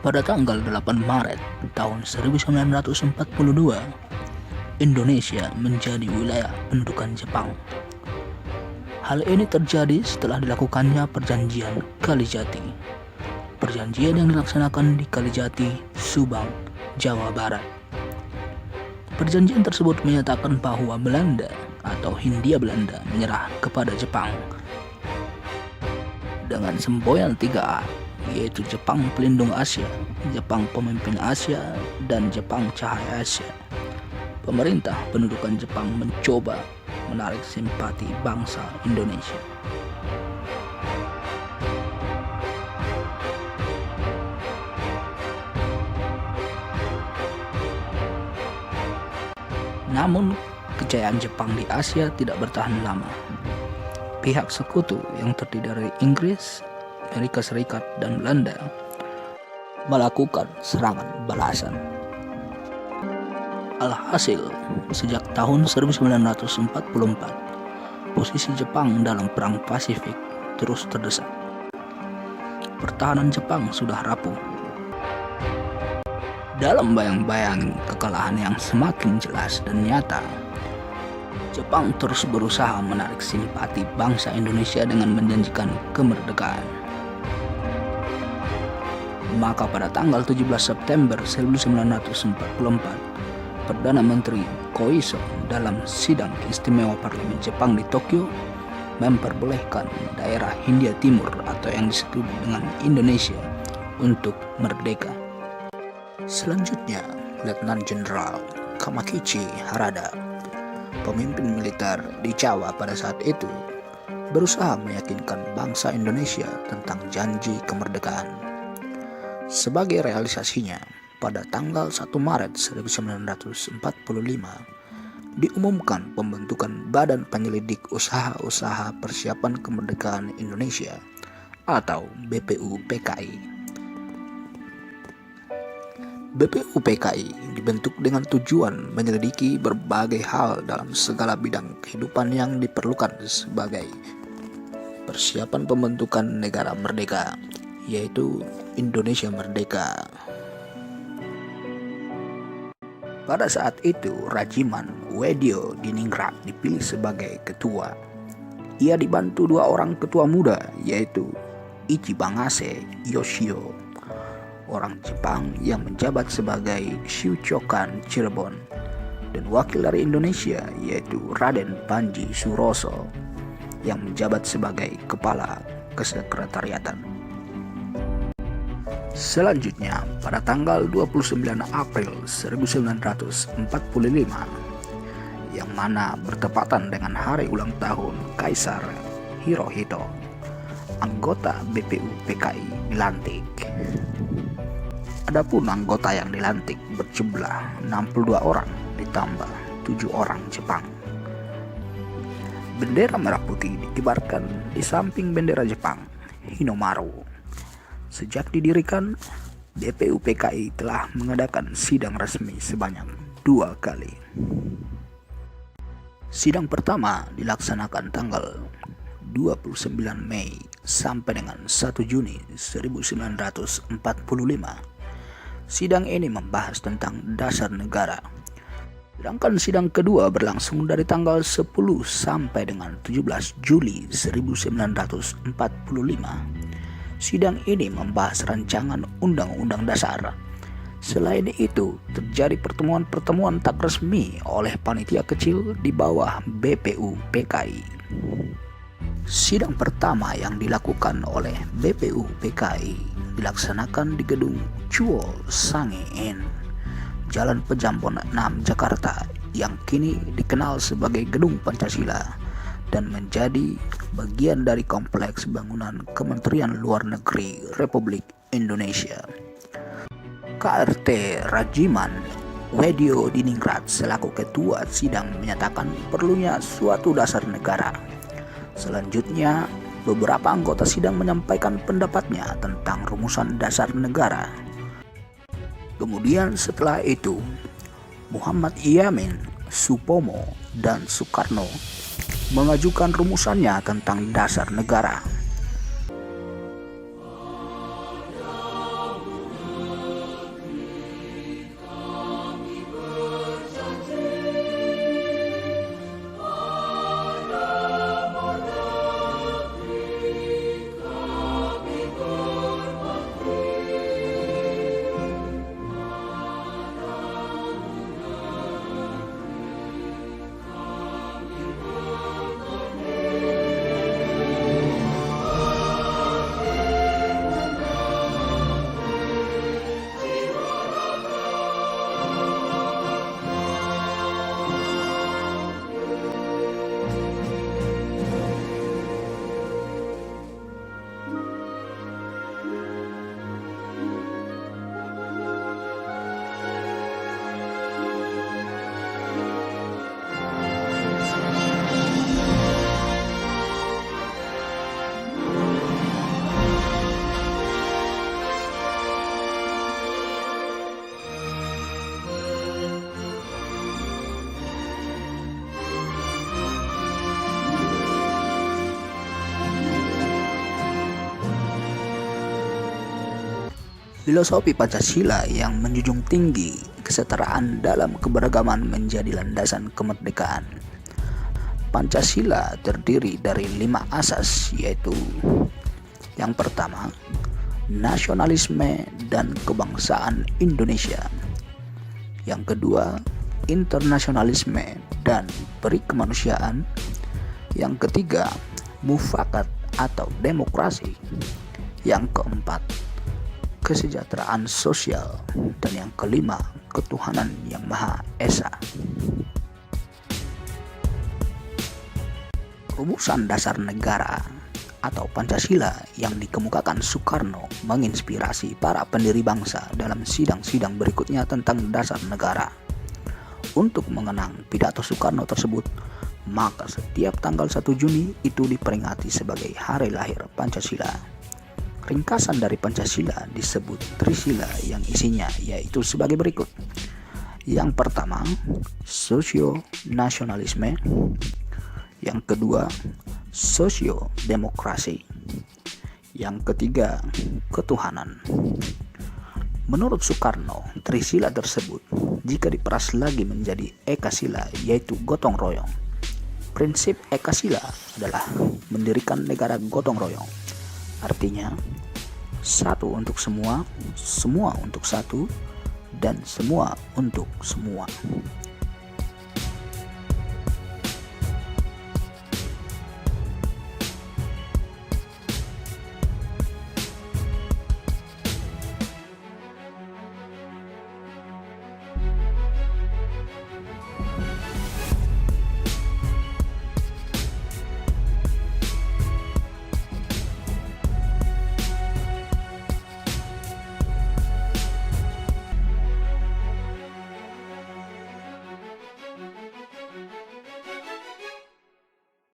Pada tanggal 8 Maret tahun 1942, Indonesia menjadi wilayah pendudukan Jepang. Hal ini terjadi setelah dilakukannya Perjanjian Kalijati. Perjanjian yang dilaksanakan di Kalijati, Subang, Jawa Barat. Perjanjian tersebut menyatakan bahwa Belanda atau Hindia Belanda menyerah kepada Jepang dengan semboyan 3A, yaitu Jepang Pelindung Asia, Jepang Pemimpin Asia, dan Jepang Cahaya Asia. Pemerintah pendudukan Jepang mencoba menarik simpati bangsa Indonesia. Namun, kejayaan Jepang di Asia tidak bertahan lama. Pihak sekutu yang terdiri dari Inggris, Amerika Serikat, dan Belanda melakukan serangan balasan. Alhasil, sejak tahun 1944, posisi Jepang dalam Perang Pasifik terus terdesak. Pertahanan Jepang sudah rapuh. Dalam bayang-bayang kekalahan yang semakin jelas dan nyata, Jepang terus berusaha menarik simpati bangsa Indonesia dengan menjanjikan kemerdekaan. Maka pada tanggal 17 September 1944, Perdana Menteri Koiso dalam sidang istimewa Parlemen Jepang di Tokyo memperbolehkan daerah Hindia Timur atau yang disebut dengan Indonesia untuk merdeka. Selanjutnya, Letnan Jenderal Kamakichi Harada, pemimpin militer di Jawa pada saat itu, berusaha meyakinkan bangsa Indonesia tentang janji kemerdekaan. Sebagai realisasinya, pada tanggal 1 Maret 1945 diumumkan pembentukan Badan Penyelidik Usaha-Usaha Persiapan Kemerdekaan Indonesia atau BPUPKI. BPUPKI dibentuk dengan tujuan menyelidiki berbagai hal dalam segala bidang kehidupan yang diperlukan sebagai persiapan pembentukan negara merdeka, yaitu Indonesia Merdeka. Pada saat itu, Rajiman Wedyo Diningrat dipilih sebagai ketua. Ia dibantu 2 orang ketua muda, yaitu Ichibangase Yoshio, orang Jepang yang menjabat sebagai Shuchokan Cirebon, dan wakil dari Indonesia yaitu Raden Panji Suroso yang menjabat sebagai kepala kesekretariatan. Selanjutnya, pada tanggal 29 April 1945, yang mana bertepatan dengan hari ulang tahun Kaisar Hirohito, anggota BPUPKI dilantik. Adapun anggota yang dilantik berjumlah 62 orang ditambah 7 orang Jepang. Bendera merah putih dikibarkan di samping bendera Jepang, Hinomaru. Sejak didirikan, BPUPKI telah mengadakan sidang resmi sebanyak 2 kali. Sidang pertama dilaksanakan tanggal 29 Mei sampai dengan 1 Juni 1945. Sidang ini membahas tentang dasar negara. Sedangkan sidang kedua berlangsung dari tanggal 10 sampai dengan 17 Juli 1945. Sidang ini membahas rancangan Undang-Undang Dasar. Selain itu, terjadi pertemuan-pertemuan tak resmi oleh panitia kecil di bawah BPUPKI. Sidang pertama yang dilakukan oleh BPUPKI dilaksanakan di gedung Chuo Sange Inn, Jalan Pejampon 6, Jakarta, yang kini dikenal sebagai Gedung Pancasila dan menjadi bagian dari kompleks bangunan Kementerian Luar Negeri Republik Indonesia. KRT Rajiman Wedyo Diningrat selaku ketua sidang menyatakan perlunya suatu dasar negara. Selanjutnya, beberapa anggota sidang menyampaikan pendapatnya tentang rumusan dasar negara. Kemudian setelah itu, Muhammad Yamin, Supomo, dan Soekarno mengajukan rumusannya tentang dasar negara. Filosofi Pancasila yang menjunjung tinggi kesetaraan dalam keberagaman menjadi landasan kemerdekaan. Pancasila terdiri dari 5 asas, yaitu yang pertama, nasionalisme dan kebangsaan Indonesia. Yang kedua, internasionalisme dan perikemanusiaan. Yang ketiga, mufakat atau demokrasi. Yang keempat, kesejahteraan sosial. Dan yang kelima, ketuhanan yang Maha Esa. Rumusan dasar negara atau Pancasila yang dikemukakan Soekarno menginspirasi para pendiri bangsa dalam sidang-sidang berikutnya tentang dasar negara. Untuk mengenang pidato Soekarno tersebut, maka setiap tanggal 1 Juni itu diperingati sebagai hari lahir Pancasila. Ringkasan dari Pancasila disebut Trisila yang isinya yaitu sebagai berikut. Yang pertama, sosio-nasionalisme. Yang kedua, sosio-demokrasi. Yang ketiga, ketuhanan. Menurut Soekarno, Trisila tersebut jika diperas lagi menjadi Ekasila yaitu gotong royong. Prinsip Ekasila adalah mendirikan negara gotong royong. Artinya, satu untuk semua, semua untuk satu, dan semua untuk semua.